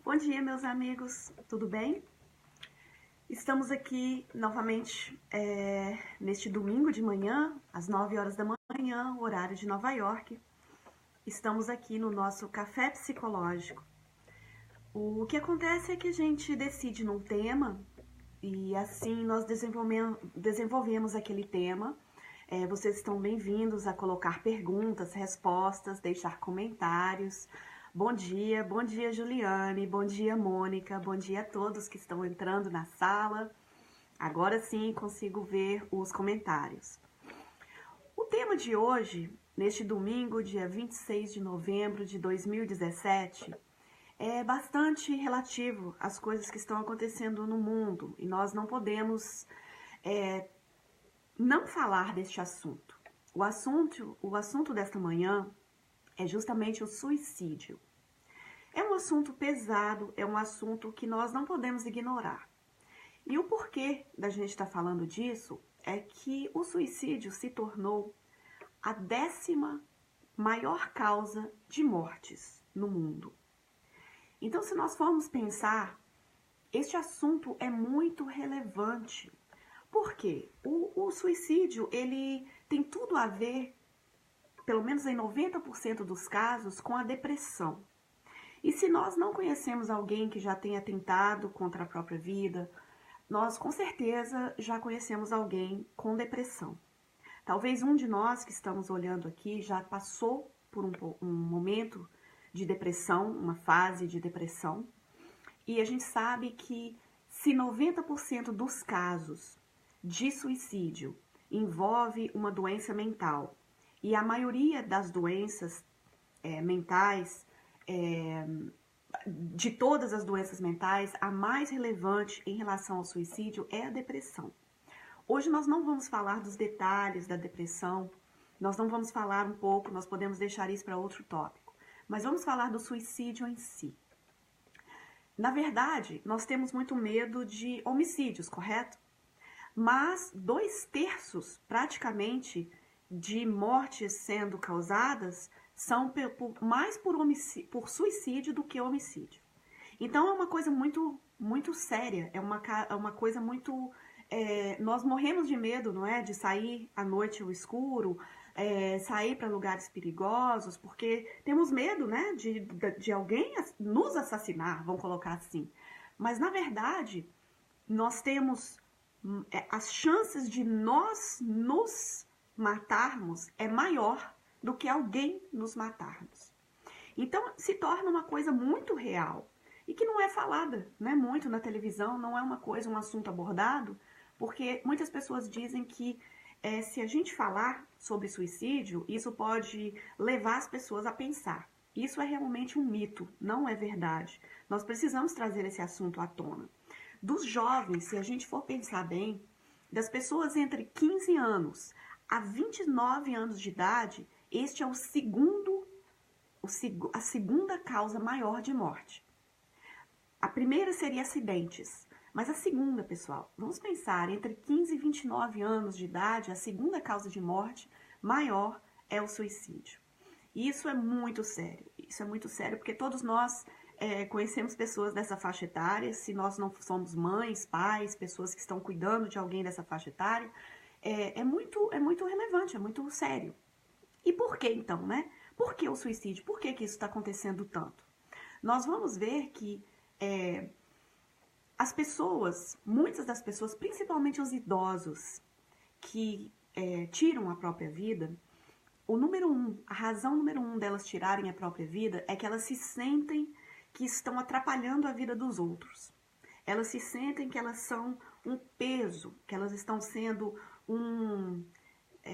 Bom dia, meus amigos, tudo bem? Estamos aqui novamente neste domingo de manhã, às 9 horas da manhã, horário de Nova York. Estamos aqui no nosso café psicológico. O que acontece é que a gente decide num tema e assim nós desenvolvemos aquele tema. Vocês estão bem-vindos a colocar perguntas, respostas, deixar comentários. Bom dia Juliane, bom dia Mônica, bom dia a todos que estão entrando na sala. Agora sim consigo ver os comentários. O tema de hoje, neste domingo, dia 26 de novembro de 2017, é bastante relativo às coisas que estão acontecendo no mundo e nós não podemos não falar deste assunto. O assunto desta manhã é justamente o suicídio. É um assunto pesado, é um assunto que nós não podemos ignorar. E o porquê da gente estar falando disso é que o suicídio se tornou a 10ª maior causa de mortes no mundo. Então, se nós formos pensar, este assunto é muito relevante. Por quê? O suicídio, ele tem tudo a ver, pelo menos em 90% dos casos, com a depressão. E se nós não conhecemos alguém que já tenha tentado contra a própria vida, nós com certeza já conhecemos alguém com depressão. Talvez um de nós que estamos olhando aqui já passou por um momento de depressão, uma fase de depressão. E a gente sabe que se 90% dos casos de suicídio envolve uma doença mental, e a maioria das doenças mentais, de todas as doenças mentais, a mais relevante em relação ao suicídio é a depressão. Hoje nós não vamos falar dos detalhes da depressão, nós não vamos falar um pouco, nós podemos deixar isso para outro tópico, mas vamos falar do suicídio em si. Na verdade, nós temos muito medo de homicídios, correto? Mas 2/3, praticamente, de mortes sendo causadas são mais por suicídio do que homicídio. Então é uma coisa muito, muito séria, é uma coisa muito... nós morremos de medo, não é? De sair à noite ao escuro, sair para lugares perigosos, porque temos medo, né? De alguém nos assassinar, vamos colocar assim. Mas na verdade, nós temos... as chances de nós nos matarmos é maior do que alguém nos matarmos. Então, se torna uma coisa muito real e que não é falada, né, muito na televisão, não é uma coisa, um assunto abordado, porque muitas pessoas dizem que se a gente falar sobre suicídio, isso pode levar as pessoas a pensar. Isso é realmente um mito, não é verdade. Nós precisamos trazer esse assunto à tona. Dos jovens, se a gente for pensar bem, das pessoas entre 15 anos a 29 anos de idade, este é a segunda causa maior de morte. A primeira seria acidentes, mas a segunda, pessoal, vamos pensar, entre 15 e 29 anos de idade, a segunda causa de morte maior é o suicídio. E isso é muito sério, porque todos nós conhecemos pessoas dessa faixa etária, se nós não somos mães, pais, pessoas que estão cuidando de alguém dessa faixa etária, é muito relevante, é muito sério. E por que então, né? Por que o suicídio? Por que isso está acontecendo tanto? Nós vamos ver que as pessoas, muitas das pessoas, principalmente os idosos, que tiram a própria vida, a razão número 1 delas tirarem a própria vida é que elas se sentem que estão atrapalhando a vida dos outros. Elas se sentem que elas são um peso, que elas estão sendo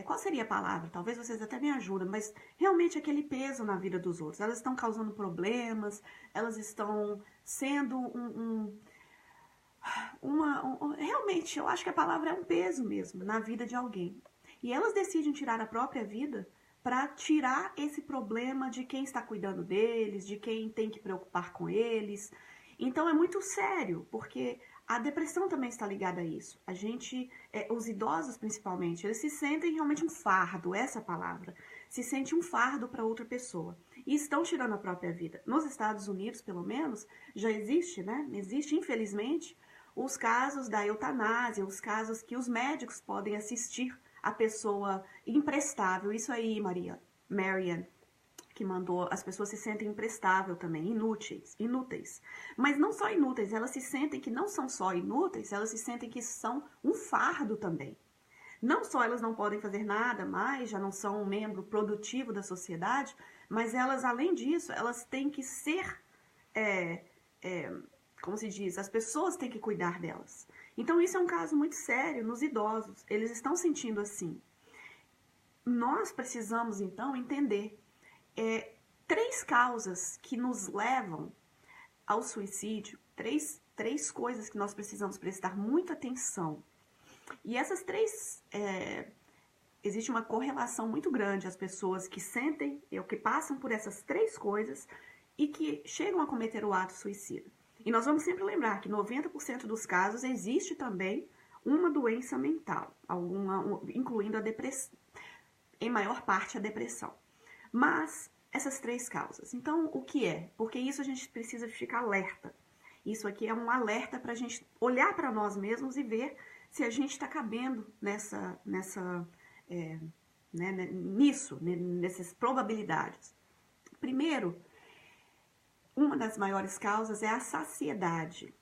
qual seria a palavra? Talvez vocês até me ajudem, mas realmente aquele peso na vida dos outros. Elas estão causando problemas, elas estão sendo realmente, eu acho que a palavra é um peso mesmo na vida de alguém. E elas decidem tirar a própria vida para tirar esse problema de quem está cuidando deles, de quem tem que preocupar com eles. Então é muito sério, porque a depressão também está ligada a isso. A gente, os idosos principalmente, eles se sentem realmente um fardo, essa palavra, se sente um fardo para outra pessoa. e estão tirando a própria vida. Nos Estados Unidos, pelo menos, já existe, né? Existe, infelizmente, os casos da eutanásia, os casos que os médicos podem assistir a pessoa imprestável. Isso aí, Marian, que mandou, as pessoas se sentem imprestável também, inúteis. Mas não só inúteis, elas se sentem que não são só inúteis, elas se sentem que são um fardo também. Não só elas não podem fazer nada mais, já não são um membro produtivo da sociedade, mas elas, além disso, elas têm que ser, como se diz, as pessoas têm que cuidar delas. Então isso é um caso muito sério nos idosos, eles estão sentindo assim. Nós precisamos, então, entender 3 causas que nos levam ao suicídio, três coisas que nós precisamos prestar muita atenção. E essas 3, existe uma correlação muito grande às pessoas que sentem, ou que passam por essas 3 coisas e que chegam a cometer o ato suicida. E nós vamos sempre lembrar que 90% dos casos existe também uma doença mental, incluindo a depressão, em maior parte a depressão. Mas essas 3 causas. Então, o que é? Porque isso a gente precisa ficar alerta. Isso aqui é um alerta para a gente olhar para nós mesmos e ver se a gente está cabendo nessas probabilidades. Primeiro, uma das maiores causas é a saciedade.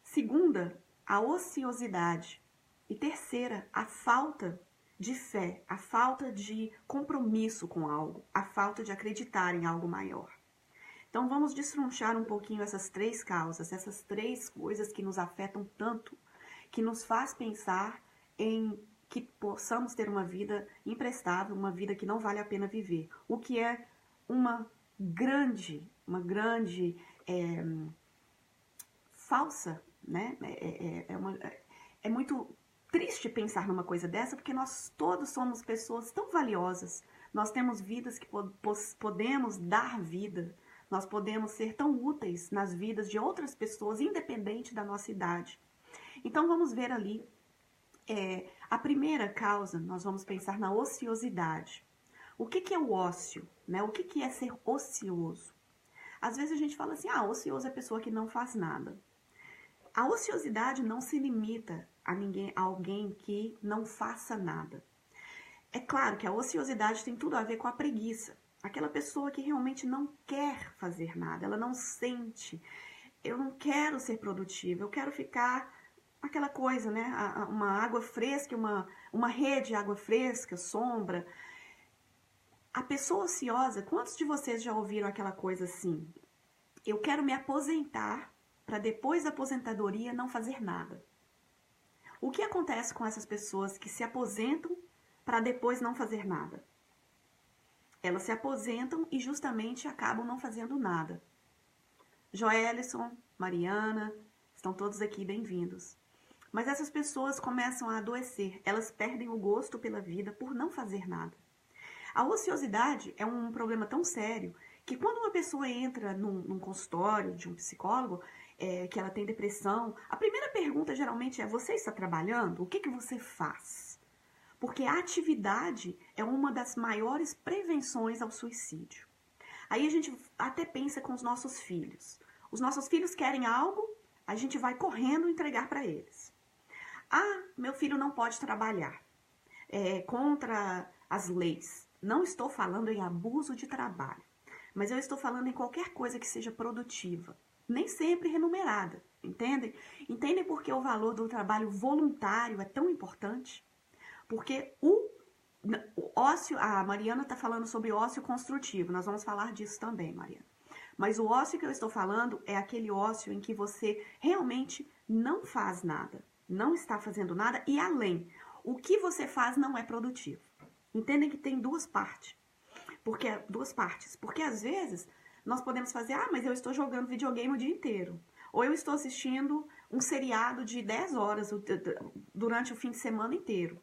Segunda, a ociosidade. E terceira, a falta de fé, a falta de compromisso com algo, a falta de acreditar em algo maior. Então vamos destrinchar um pouquinho essas 3 causas, essas 3 coisas que nos afetam tanto, que nos faz pensar em que possamos ter uma vida imprestável, uma vida que não vale a pena viver. O que é uma grande falsa, né? É muito triste pensar numa coisa dessa, porque nós todos somos pessoas tão valiosas. Nós temos vidas que podemos dar vida. Nós podemos ser tão úteis nas vidas de outras pessoas, independente da nossa idade. Então, vamos ver ali a primeira causa, nós vamos pensar na ociosidade. O que é o ócio? Né? O que é ser ocioso? Às vezes a gente fala assim, ocioso é a pessoa que não faz nada. A ociosidade não se limita a alguém que não faça nada. É claro que a ociosidade tem tudo a ver com a preguiça. Aquela pessoa que realmente não quer fazer nada, ela não sente, eu não quero ser produtiva, eu quero ficar aquela coisa, né? Uma água fresca, uma rede de água fresca, sombra. A pessoa ociosa, quantos de vocês já ouviram aquela coisa assim? Eu quero me aposentar para depois da aposentadoria não fazer nada. O que acontece com essas pessoas que se aposentam para depois não fazer nada? Elas se aposentam e justamente acabam não fazendo nada. Joelison, Mariana, estão todos aqui bem-vindos. Mas essas pessoas começam a adoecer, elas perdem o gosto pela vida por não fazer nada. A ociosidade é um problema tão sério que quando uma pessoa entra num consultório de um psicólogo, que ela tem depressão, a primeira pergunta geralmente é: você está trabalhando? O que você faz? Porque a atividade é uma das maiores prevenções ao suicídio. Aí a gente até pensa com os nossos filhos. Os nossos filhos querem algo, a gente vai correndo entregar para eles. Meu filho não pode trabalhar. Contra as leis. Não estou falando em abuso de trabalho, mas eu estou falando em qualquer coisa que seja produtiva, nem sempre remunerada, entendem? Entendem por que o valor do trabalho voluntário é tão importante? Porque o ócio, a Mariana está falando sobre ócio construtivo, nós vamos falar disso também, Mariana. Mas o ócio que eu estou falando é aquele ócio em que você realmente não faz nada, não está fazendo nada e além, o que você faz não é produtivo. Entendem que tem duas partes, porque às vezes nós podemos fazer, mas eu estou jogando videogame o dia inteiro, ou eu estou assistindo um seriado de 10 horas durante o fim de semana inteiro.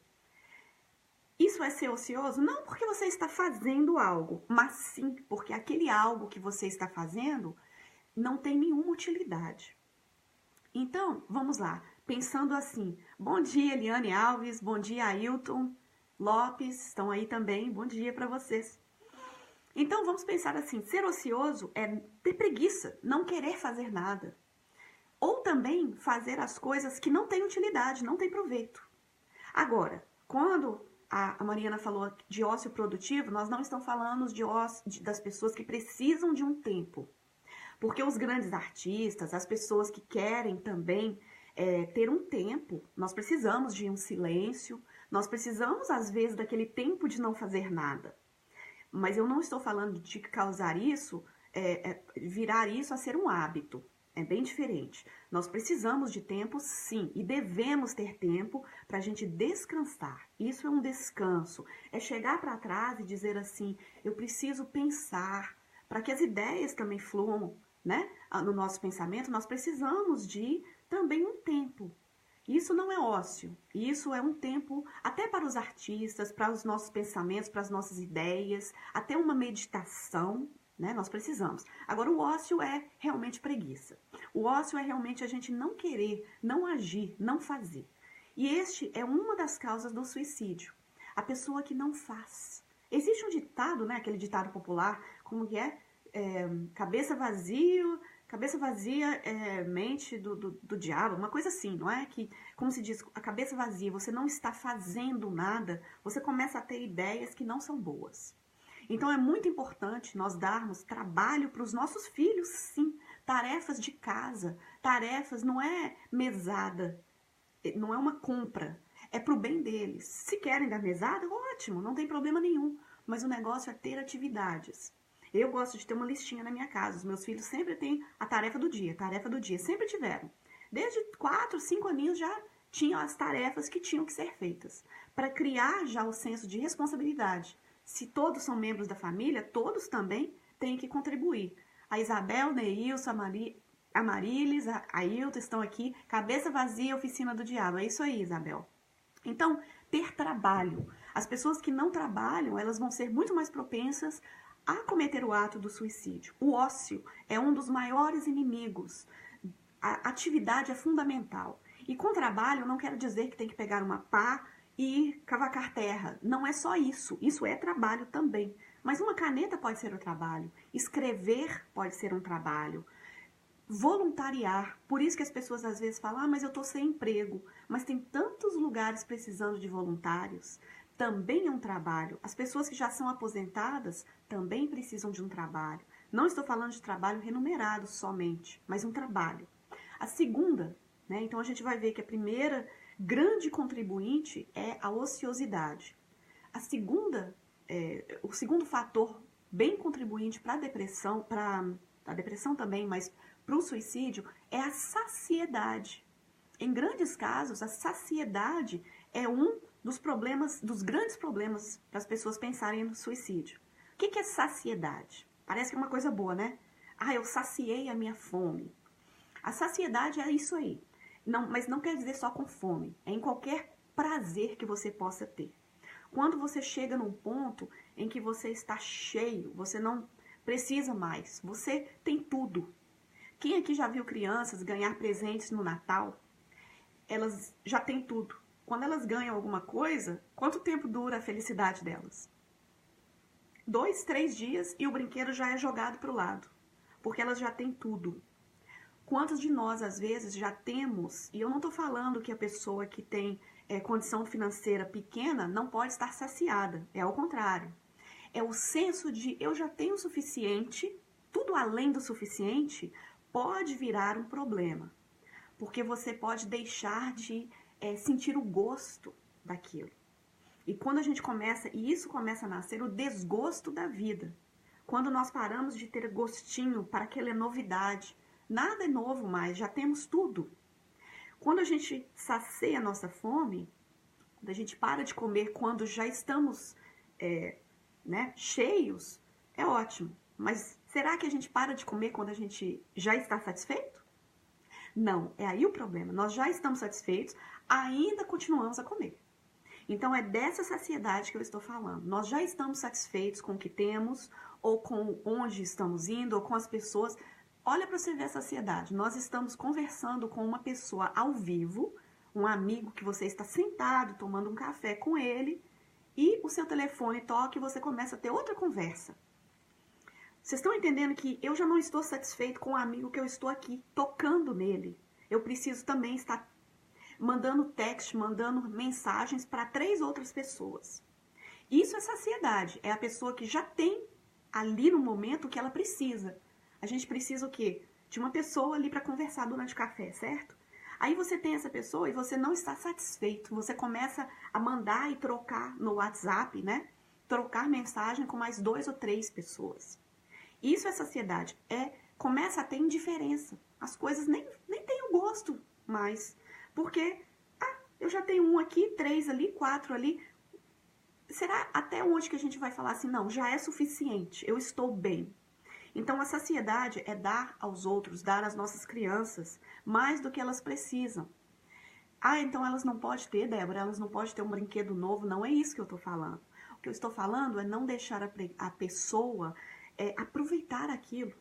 Isso é ser ocioso? Não porque você está fazendo algo, mas sim porque aquele algo que você está fazendo não tem nenhuma utilidade. Então, vamos lá, pensando assim, bom dia Eliane Alves, bom dia Ailton Lopes, estão aí também, bom dia para vocês. Então vamos pensar assim, ser ocioso é ter preguiça, não querer fazer nada. Ou também fazer as coisas que não têm utilidade, não têm proveito. Agora, quando a Mariana falou de ócio produtivo, nós não estamos falando de ócio das pessoas que precisam de um tempo. Porque os grandes artistas, as pessoas que querem também ter um tempo, nós precisamos de um silêncio, nós precisamos, às vezes, daquele tempo de não fazer nada. Mas eu não estou falando de causar isso, virar isso a ser um hábito. É bem diferente. Nós precisamos de tempo, sim, e devemos ter tempo para a gente descansar. Isso é um descanso. É chegar para trás e dizer assim, eu preciso pensar, para que as ideias também fluam, né? No nosso pensamento, nós precisamos de também um tempo. Isso não é ócio, isso é um tempo até para os artistas, para os nossos pensamentos, para as nossas ideias, até uma meditação, né? Nós precisamos. Agora, o ócio é realmente preguiça. O ócio é realmente a gente não querer, não agir, não fazer. E este é uma das causas do suicídio. A pessoa que não faz. Existe um ditado, né? Aquele ditado popular, como que é? Cabeça vazia é mente do diabo, uma coisa assim, não é? Que, como se diz, a cabeça vazia, você não está fazendo nada, você começa a ter ideias que não são boas. Então é muito importante nós darmos trabalho para os nossos filhos, sim. Tarefas de casa, tarefas não é mesada, não é uma compra, é para o bem deles. Se querem dar mesada, ótimo, não tem problema nenhum, mas o negócio é ter atividades. Eu gosto de ter uma listinha na minha casa. Os meus filhos sempre têm a tarefa do dia, sempre tiveram. Desde 4, 5 aninhos já tinham as tarefas que tinham que ser feitas. Para criar já o senso de responsabilidade. Se todos são membros da família, todos também têm que contribuir. A Isabel, Neilson, a Marilis, a Ailton estão aqui. Cabeça vazia, oficina do diabo. É isso aí, Isabel. Então, ter trabalho. As pessoas que não trabalham, elas vão ser muito mais propensas a cometer o ato do suicídio. O ócio é um dos maiores inimigos. A atividade é fundamental. E com trabalho, eu não quero dizer que tem que pegar uma pá e cavacar terra. Não é só isso. Isso é trabalho também. Mas uma caneta pode ser um trabalho. Escrever pode ser um trabalho. Voluntariar. Por isso que as pessoas às vezes falam, mas eu estou sem emprego. Mas tem tantos lugares precisando de voluntários. Também é um trabalho. As pessoas que já são aposentadas também precisam de um trabalho. Não estou falando de trabalho remunerado somente, mas um trabalho. A segunda, né? Então a gente vai ver que a primeira grande contribuinte é a ociosidade. A segunda, o segundo fator bem contribuinte para a depressão também, mas para o suicídio, é a saciedade. Em grandes casos, a saciedade é um dos grandes problemas para as pessoas pensarem no suicídio. O que é saciedade? Parece que é uma coisa boa, né? Eu saciei a minha fome. A saciedade é isso aí. Não, mas não quer dizer só com fome. É em qualquer prazer que você possa ter. Quando você chega num ponto em que você está cheio, você não precisa mais, você tem tudo. Quem aqui já viu crianças ganhar presentes no Natal? Elas já têm tudo. Quando elas ganham alguma coisa, quanto tempo dura a felicidade delas? 2, 3 dias e o brinquedo já é jogado para o lado, porque elas já têm tudo. Quantos de nós, às vezes, já temos, e eu não estou falando que a pessoa que tem condição financeira pequena não pode estar saciada, é ao contrário. É o senso de eu já tenho o suficiente, tudo além do suficiente pode virar um problema, porque você pode deixar de sentir o gosto daquilo. E quando a gente começa, e isso começa a nascer, o desgosto da vida. Quando nós paramos de ter gostinho para aquela novidade, nada é novo mais, já temos tudo. Quando a gente sacia a nossa fome, quando a gente para de comer quando já estamos cheios, é ótimo. Mas será que a gente para de comer quando a gente já está satisfeito? Não, é aí o problema. Nós já estamos satisfeitos, ainda continuamos a comer. Então é dessa saciedade que eu estou falando. Nós já estamos satisfeitos com o que temos, ou com onde estamos indo, ou com as pessoas. Olha para você ver a saciedade. Nós estamos conversando com uma pessoa ao vivo, um amigo que você está sentado tomando um café com ele, e o seu telefone toca e você começa a ter outra conversa. Vocês estão entendendo que eu já não estou satisfeito com o amigo que eu estou aqui, tocando nele. Eu preciso também estar mandando text, mandando mensagens para 3 outras pessoas. Isso é saciedade. É a pessoa que já tem ali no momento o que ela precisa. A gente precisa o quê? De uma pessoa ali para conversar durante o café, certo? Aí você tem essa pessoa e você não está satisfeito. Você começa a mandar e trocar no WhatsApp, né? Trocar mensagem com mais 2 ou 3 pessoas. Isso é saciedade. Começa a ter indiferença. As coisas nem têm o gosto mais. Porque, eu já tenho 1 aqui, 3 ali, 4 ali. Será até onde que a gente vai falar assim, não, já é suficiente, eu estou bem. Então, a saciedade é dar aos outros, dar às nossas crianças mais do que elas precisam. Então elas não podem ter, Débora, elas não podem ter um brinquedo novo. Não é isso que eu estou falando. O que eu estou falando é não deixar a pessoa aproveitar aquilo,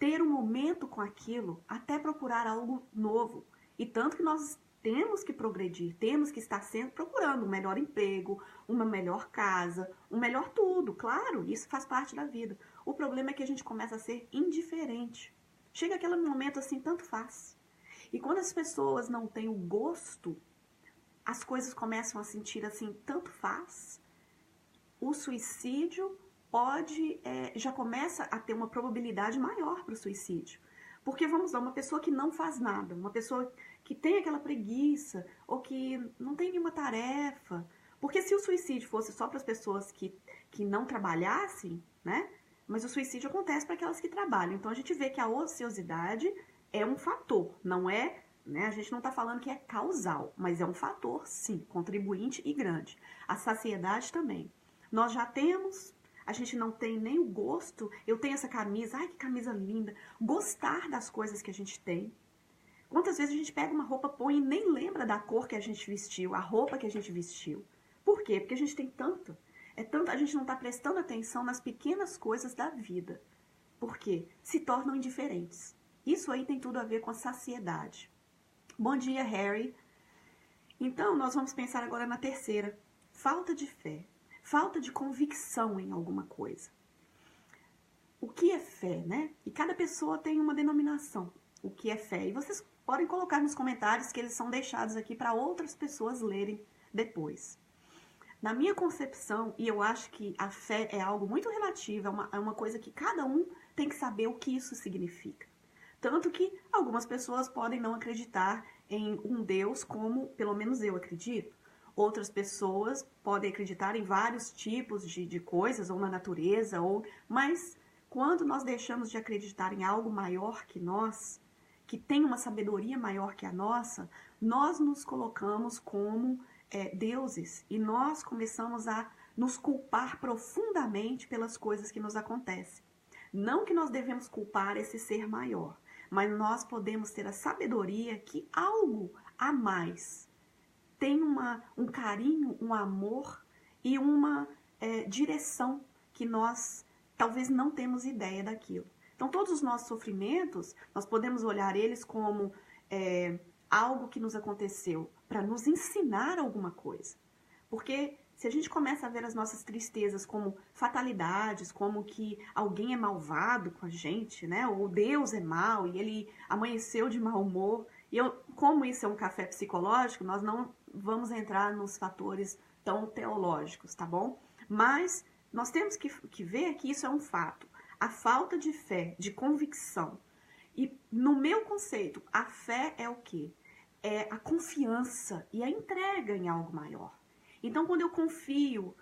ter um momento com aquilo, até procurar algo novo. E tanto que nós temos que progredir, temos que estar sempre procurando um melhor emprego, uma melhor casa, um melhor tudo. Claro, isso faz parte da vida. O problema é que a gente começa a ser indiferente. Chega aquele momento assim, tanto faz. E quando as pessoas não têm o gosto, as coisas começam a sentir assim, tanto faz. O suicídio já começa a ter uma probabilidade maior para o suicídio. Porque, vamos lá, uma pessoa que não faz nada, uma pessoa que tem aquela preguiça, ou que não tem nenhuma tarefa. Porque se o suicídio fosse só para as pessoas que não trabalhassem, né? Mas o suicídio acontece para aquelas que trabalham. Então a gente vê que a ociosidade é um fator, não é, né? A gente não está falando que é causal, mas é um fator, sim, contribuinte e grande. A saciedade também. Nós já temos, a gente não tem nem o gosto. Eu tenho essa camisa, ai que camisa linda. Gostar das coisas que a gente tem. Quantas vezes a gente pega uma roupa, põe e nem lembra da cor que a gente vestiu, a roupa que a gente vestiu. Por quê? Porque a gente tem tanto. A gente não está prestando atenção nas pequenas coisas da vida. Por quê? Se tornam indiferentes. Isso aí tem tudo a ver com a saciedade. Bom dia, Harry. Então, nós vamos pensar agora na terceira. Falta de fé. Falta de convicção em alguma coisa. O que é fé, né? E cada pessoa tem uma denominação. O que é fé? E vocês podem colocar nos comentários que eles são deixados aqui para outras pessoas lerem depois. Na minha concepção, e eu acho que a fé é algo muito relativo, é uma coisa que cada um tem que saber o que isso significa. Tanto que algumas pessoas podem não acreditar em um Deus como, pelo menos eu acredito. Outras pessoas podem acreditar em vários tipos de coisas, ou na natureza, mas quando nós deixamos de acreditar em algo maior que nós, que tem uma sabedoria maior que a nossa, nós nos colocamos como deuses e nós começamos a nos culpar profundamente pelas coisas que nos acontecem. Não que nós devemos culpar esse ser maior, mas nós podemos ter a sabedoria que algo a mais tem um carinho, um amor e uma direção que nós talvez não temos ideia daquilo. Então, todos os nossos sofrimentos, nós podemos olhar eles como algo que nos aconteceu para nos ensinar alguma coisa. Porque se a gente começa a ver as nossas tristezas como fatalidades, como que alguém é malvado com a gente, né? Ou Deus é mau e ele amanheceu de mau humor. Como isso é um café psicológico, nós não vamos entrar nos fatores tão teológicos, tá bom? Mas nós temos que ver que isso é um fato. A falta de fé, de convicção. E no meu conceito, a fé é o quê? É a confiança e a entrega em algo maior. Então, quando eu confio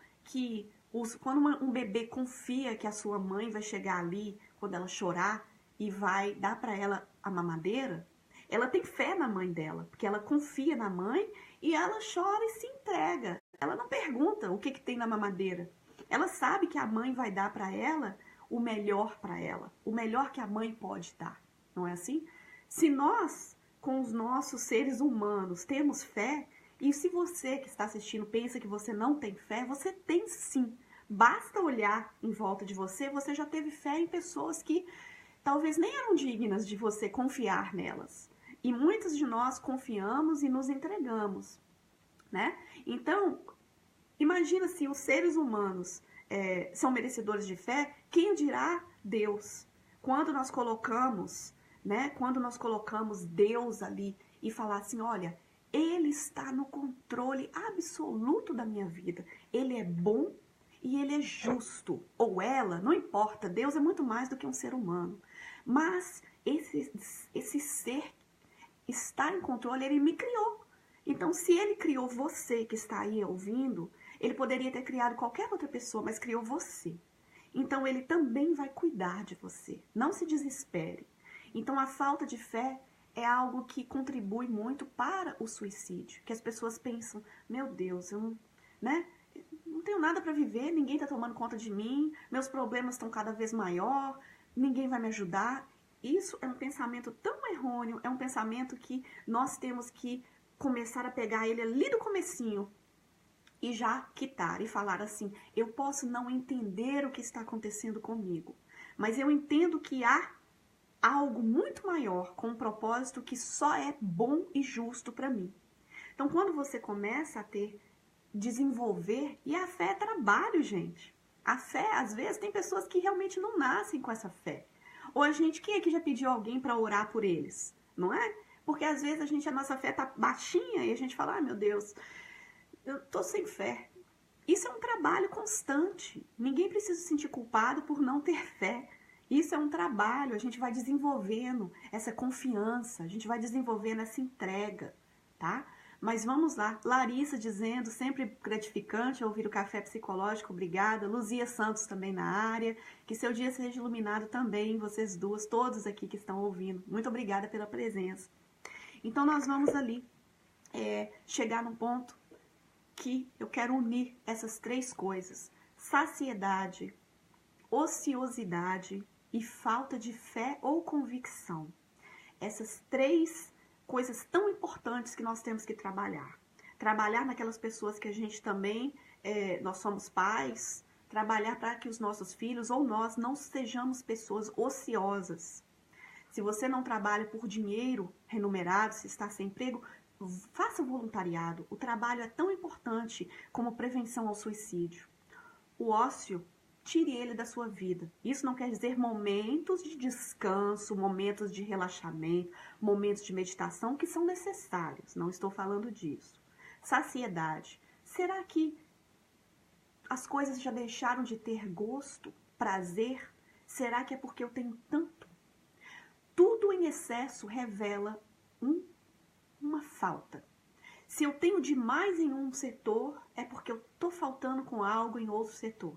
quando um bebê confia que a sua mãe vai chegar ali, quando ela chorar, e vai dar para ela a mamadeira, ela tem fé na mãe dela, porque ela confia na mãe e ela chora e se entrega. Ela não pergunta o que tem na mamadeira. Ela sabe que a mãe vai dar para ela o melhor para ela, o melhor que a mãe pode dar. Não é assim? Se nós, com os nossos seres humanos, temos fé, e se você que está assistindo pensa que você não tem fé, você tem sim. Basta olhar em volta de você, você já teve fé em pessoas que talvez nem eram dignas de você confiar nelas. E muitos de nós confiamos e nos entregamos, né? Então, imagina se os seres humanos são merecedores de fé, quem dirá Deus. Quando nós colocamos, né? Quando nós colocamos Deus ali e falar assim, olha, Ele está no controle absoluto da minha vida. Ele é bom e Ele é justo. Ou ela, não importa. Deus é muito mais do que um ser humano. Mas esse ser está em controle, Ele me criou. Então, se Ele criou você que está aí ouvindo, Ele poderia ter criado qualquer outra pessoa, mas criou você. Então, Ele também vai cuidar de você. Não se desespere. Então, a falta de fé é algo que contribui muito para o suicídio. Que as pessoas pensam, meu Deus, eu não tenho nada para viver, ninguém está tomando conta de mim, meus problemas estão cada vez maior, ninguém vai me ajudar. Isso é um pensamento tão errôneo, é um pensamento que nós temos que começar a pegar ele ali do comecinho e já quitar e falar assim, eu posso não entender o que está acontecendo comigo, mas eu entendo que há algo muito maior com um propósito que só é bom e justo para mim. Então, quando você começa a desenvolver, e a fé é trabalho, gente. A fé, às vezes, tem pessoas que realmente não nascem com essa fé. Ou a gente, quem aqui já pediu alguém para orar por eles? Não é? Porque às vezes a nossa fé tá baixinha e a gente fala, ai meu Deus, eu tô sem fé. Isso é um trabalho constante. Ninguém precisa se sentir culpado por não ter fé. Isso é um trabalho, a gente vai desenvolvendo essa confiança, a gente vai desenvolvendo essa entrega, tá? Mas vamos lá, Larissa dizendo, sempre gratificante ouvir o Café Psicológico, obrigada. Luzia Santos também na área, que seu dia seja iluminado também, vocês duas, todos aqui que estão ouvindo. Muito obrigada pela presença. Então nós vamos ali chegar num ponto que eu quero unir essas três coisas. Saciedade, ociosidade e falta de fé ou convicção. Essas três coisas tão importantes que nós temos que trabalhar. Trabalhar naquelas pessoas que a gente também, nós somos pais, trabalhar para que os nossos filhos ou nós não sejamos pessoas ociosas. Se você não trabalha por dinheiro remunerado, se está sem emprego, faça voluntariado. O trabalho é tão importante como prevenção ao suicídio. O ócio, tire ele da sua vida. Isso não quer dizer momentos de descanso, momentos de relaxamento, momentos de meditação que são necessários. Não estou falando disso. Saciedade. Será que as coisas já deixaram de ter gosto, prazer? Será que é porque eu tenho tanto? Tudo em excesso revela uma falta. Se eu tenho demais em um setor, é porque eu estou faltando com algo em outro setor.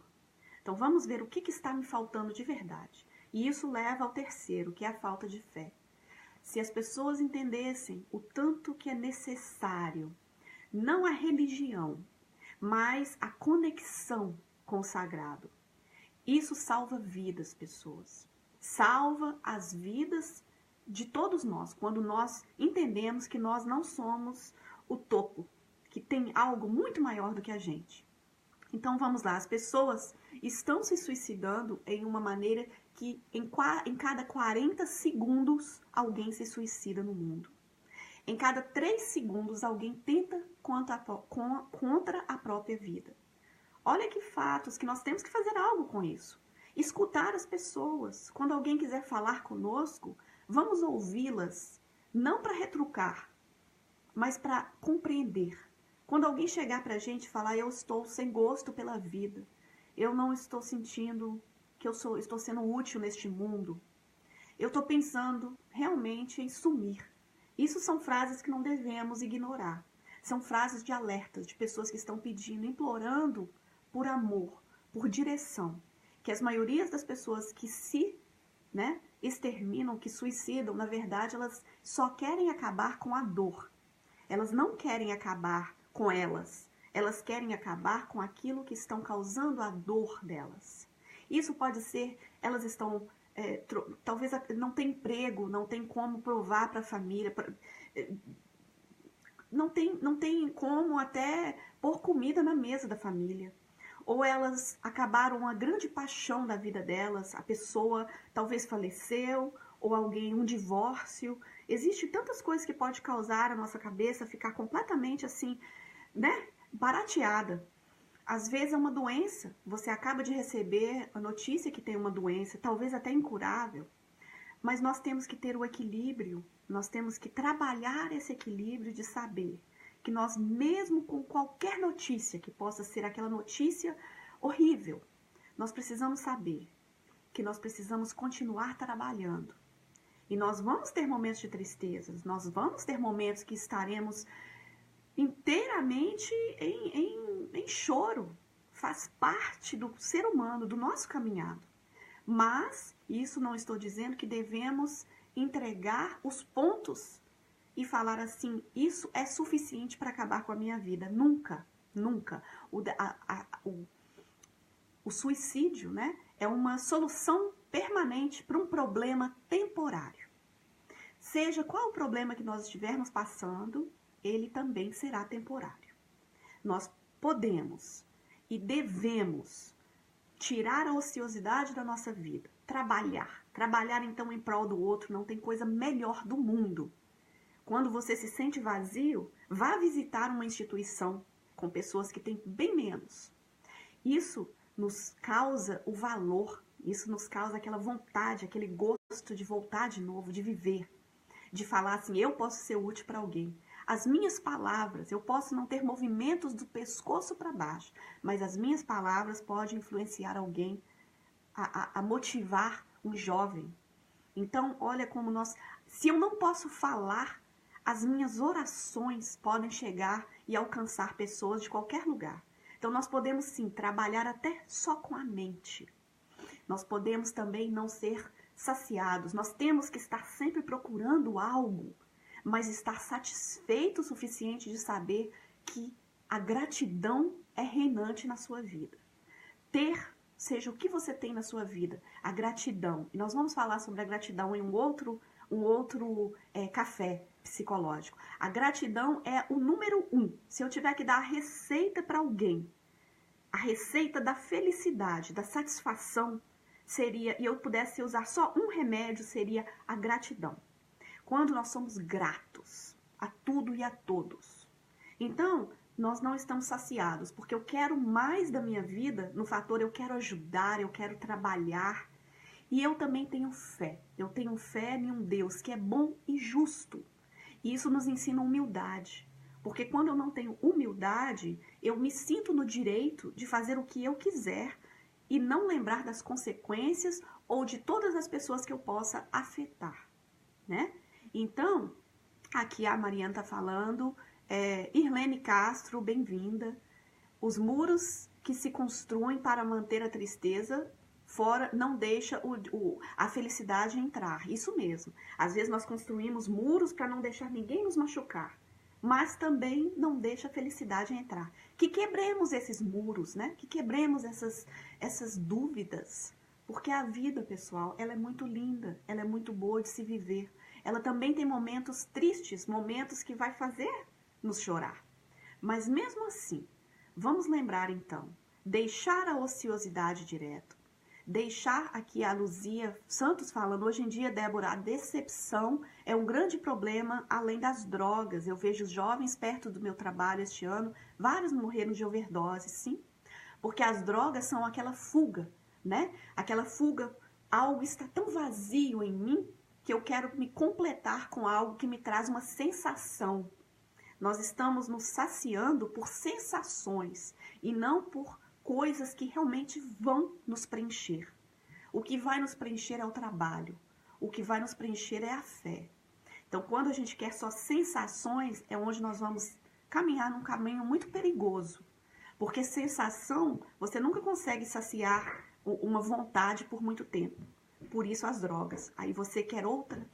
Então, vamos ver o que está me faltando de verdade. E isso leva ao terceiro, que é a falta de fé. Se as pessoas entendessem o tanto que é necessário, não a religião, mas a conexão com o sagrado. Isso salva vidas, pessoas. Salva as vidas de todos nós, quando nós entendemos que nós não somos o topo, que tem algo muito maior do que a gente. Então, vamos lá, as pessoas estão se suicidando em uma maneira que em cada 40 segundos alguém se suicida no mundo. Em cada 3 segundos alguém tenta contra a própria vida. Olha que fatos, que nós temos que fazer algo com isso. Escutar as pessoas. Quando alguém quiser falar conosco, vamos ouvi-las, não para retrucar, mas para compreender. Quando alguém chegar para a gente e falar, eu estou sem gosto pela vida, eu não estou sentindo que estou sendo útil neste mundo, eu estou pensando realmente em sumir. Isso são frases que não devemos ignorar. São frases de alertas, de pessoas que estão pedindo, implorando por amor, por direção. Que as maiorias das pessoas que se exterminam, que suicidam, na verdade, elas só querem acabar com a dor. Elas não querem acabar com elas. Elas querem acabar com aquilo que estão causando a dor delas. Isso pode ser, elas estão, talvez não tem emprego, não tem como provar para a família, não tem como até pôr comida na mesa da família. Ou elas acabaram uma grande paixão da vida delas, a pessoa talvez faleceu, ou um divórcio. Existem tantas coisas que pode causar a nossa cabeça ficar completamente assim, barateada. Às vezes é uma doença, você acaba de receber a notícia que tem uma doença, talvez até incurável, mas nós temos que ter o equilíbrio, nós temos que trabalhar esse equilíbrio de saber que nós, mesmo com qualquer notícia, que possa ser aquela notícia horrível, nós precisamos saber que nós precisamos continuar trabalhando. E nós vamos ter momentos de tristezas, nós vamos ter momentos que estaremos inteiramente em choro. Faz parte do ser humano, do nosso caminhado. Mas, isso não estou dizendo que devemos entregar os pontos e falar assim, isso é suficiente para acabar com a minha vida. Nunca, nunca. O suicídio, né, é uma solução permanente para um problema temporário. Seja qual o problema que nós estivermos passando, ele também será temporário. Nós podemos e devemos tirar a ociosidade da nossa vida, trabalhar então em prol do outro, não tem coisa melhor do mundo. Quando você se sente vazio, vá visitar uma instituição com pessoas que têm bem menos. Isso nos causa o valor, isso nos causa aquela vontade, aquele gosto de voltar de novo, de viver, de falar assim, eu posso ser útil para alguém. As minhas palavras, eu posso não ter movimentos do pescoço para baixo, mas as minhas palavras podem influenciar alguém a motivar um jovem. Então, olha como se eu não posso falar, as minhas orações podem chegar e alcançar pessoas de qualquer lugar. Então, nós podemos sim trabalhar até só com a mente. Nós podemos também não ser saciados. Nós temos que estar sempre procurando algo, mas estar satisfeito o suficiente de saber que a gratidão é reinante na sua vida. Seja o que você tem na sua vida, a gratidão. E nós vamos falar sobre a gratidão em um outro café psicológico. A gratidão é o número 1. Se eu tiver que dar a receita para alguém, a receita da felicidade, da satisfação, seria, e eu pudesse usar só um remédio, seria a gratidão. Quando nós somos gratos a tudo e a todos. Então, nós não estamos saciados, porque eu quero mais da minha vida no fator eu quero ajudar, eu quero trabalhar. E eu também tenho fé. Eu tenho fé em um Deus que é bom e justo. E isso nos ensina humildade. Porque quando eu não tenho humildade, eu me sinto no direito de fazer o que eu quiser e não lembrar das consequências ou de todas as pessoas que eu possa afetar, né? Então, aqui a Mariana está falando, Irlene Castro, bem-vinda. Os muros que se construem para manter a tristeza fora não deixa a felicidade entrar. Isso mesmo. Às vezes nós construímos muros para não deixar ninguém nos machucar, mas também não deixa a felicidade entrar. Que quebremos esses muros, né? Que quebremos essas dúvidas. Porque a vida, pessoal, ela é muito linda, ela é muito boa de se viver. Ela também tem momentos tristes, momentos que vai fazer nos chorar. Mas mesmo assim, vamos lembrar então, deixar a ociosidade direto, deixar aqui a Luzia Santos falando, hoje em dia, Débora, a decepção é um grande problema além das drogas. Eu vejo os jovens perto do meu trabalho este ano, vários morreram de overdose, sim, porque as drogas são aquela fuga, né? Aquela fuga, algo está tão vazio em mim que eu quero me completar com algo que me traz uma sensação. Nós estamos nos saciando por sensações e não por coisas que realmente vão nos preencher. O que vai nos preencher é o trabalho. O que vai nos preencher é a fé. Então, quando a gente quer só sensações, é onde nós vamos caminhar num caminho muito perigoso. Porque sensação, você nunca consegue saciar uma vontade por muito tempo. Por isso as drogas. Aí você quer outra,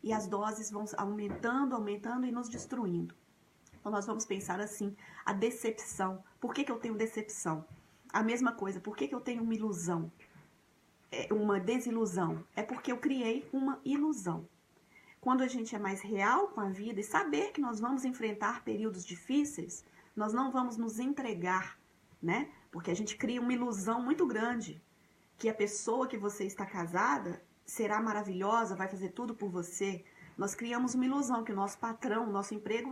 e as doses vão aumentando e nos destruindo. Então nós vamos pensar assim, a decepção. Por que eu tenho decepção? A mesma coisa, por que eu tenho uma ilusão? Uma desilusão? É porque eu criei uma ilusão. Quando a gente é mais real com a vida e saber que nós vamos enfrentar períodos difíceis, nós não vamos nos entregar, né? Porque a gente cria uma ilusão muito grande, que a pessoa que você está casada será maravilhosa, vai fazer tudo por você. Nós criamos uma ilusão que o nosso patrão, o nosso emprego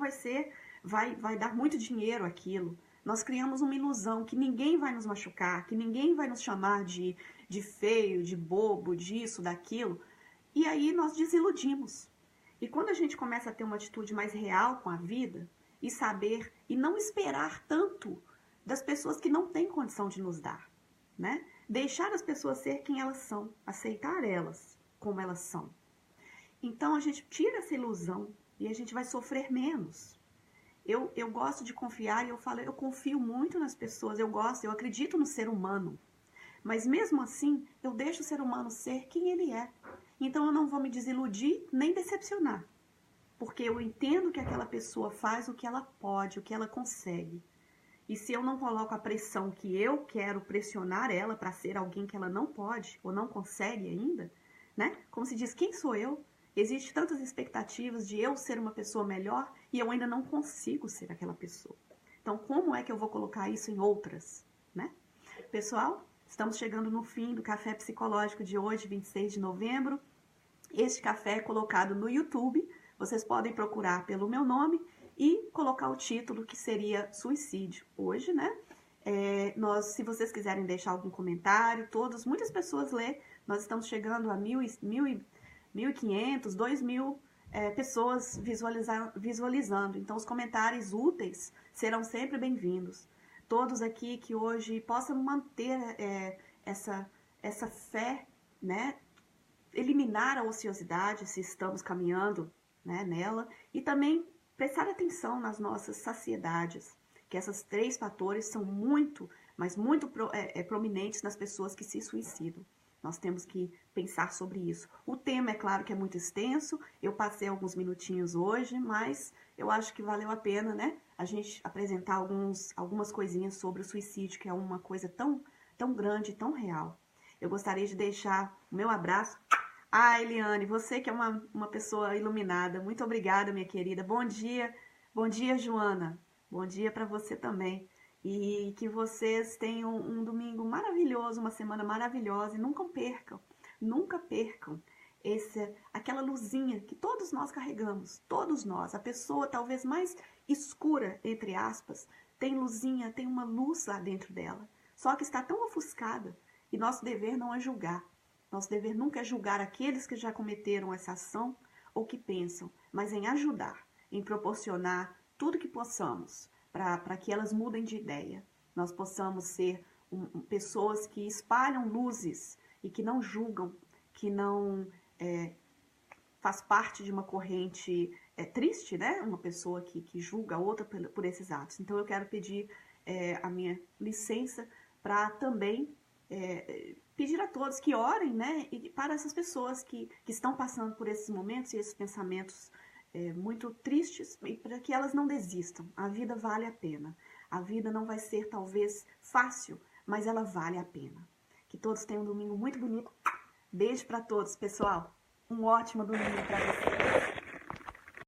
vai dar muito dinheiro àquilo, Nós criamos uma ilusão que ninguém vai nos machucar, que ninguém vai nos chamar de feio, de bobo, disso, daquilo. E aí nós desiludimos. E quando a gente começa a ter uma atitude mais real com a vida, e saber, e não esperar tanto das pessoas que não têm condição de nos dar, né? Deixar as pessoas ser quem elas são, aceitar elas como elas são. Então a gente tira essa ilusão e a gente vai sofrer menos. Eu gosto de confiar e eu falo, eu confio muito nas pessoas, eu acredito no ser humano. Mas mesmo assim, eu deixo o ser humano ser quem ele é. Então eu não vou me desiludir nem decepcionar. Porque eu entendo que aquela pessoa faz o que ela pode, o que ela consegue. E se eu não coloco a pressão que eu quero pressionar ela para ser alguém que ela não pode ou não consegue ainda, né? Como se diz, quem sou eu? Existem tantas expectativas de eu ser uma pessoa melhor e eu ainda não consigo ser aquela pessoa. Então, como é que eu vou colocar isso em outras, né? Pessoal, estamos chegando no fim do Café Psicológico de hoje, 26 de novembro. Este café é colocado no YouTube. Vocês podem procurar pelo meu nome e colocar o título, que seria suicídio. Hoje, né? Se vocês quiserem deixar algum comentário, muitas pessoas lê. Nós estamos chegando a 1.500, 2.000 pessoas visualizando. Então, os comentários úteis serão sempre bem-vindos. Todos aqui que hoje possam manter essa fé, né? Eliminar a ociosidade, se estamos caminhando, né, nela, e também prestar atenção nas nossas saciedades, que esses 3 fatores são muito, mas muito prominentes nas pessoas que se suicidam. Nós temos que pensar sobre isso. O tema, é claro que é muito extenso, eu passei alguns minutinhos hoje, mas eu acho que valeu a pena, né, a gente apresentar algumas coisinhas sobre o suicídio, que é uma coisa tão grande, tão real. Eu gostaria de deixar o meu abraço. Ah, Eliane, você que é uma pessoa iluminada. Muito obrigada, minha querida. Bom dia, Joana. Bom dia para você também. E que vocês tenham um domingo maravilhoso, uma semana maravilhosa. E nunca percam aquela luzinha que todos nós carregamos. Todos nós. A pessoa talvez mais escura, entre aspas, tem luzinha, tem uma luz lá dentro dela. Só que está tão ofuscada. E nosso dever não é julgar. Nosso dever nunca é julgar aqueles que já cometeram essa ação ou que pensam, mas em ajudar, em proporcionar tudo que possamos para que elas mudem de ideia. Nós possamos ser pessoas que espalham luzes e que não julgam, que não faz parte de uma corrente triste, né? Uma pessoa que julga a outra por esses atos. Então eu quero pedir a minha licença para também pedir a todos que orem, né, e para essas pessoas que estão passando por esses momentos e esses pensamentos muito tristes, e para que elas não desistam. A vida vale a pena. A vida não vai ser, talvez, fácil, mas ela vale a pena. Que todos tenham um domingo muito bonito. Beijo para todos, pessoal. Um ótimo domingo para vocês.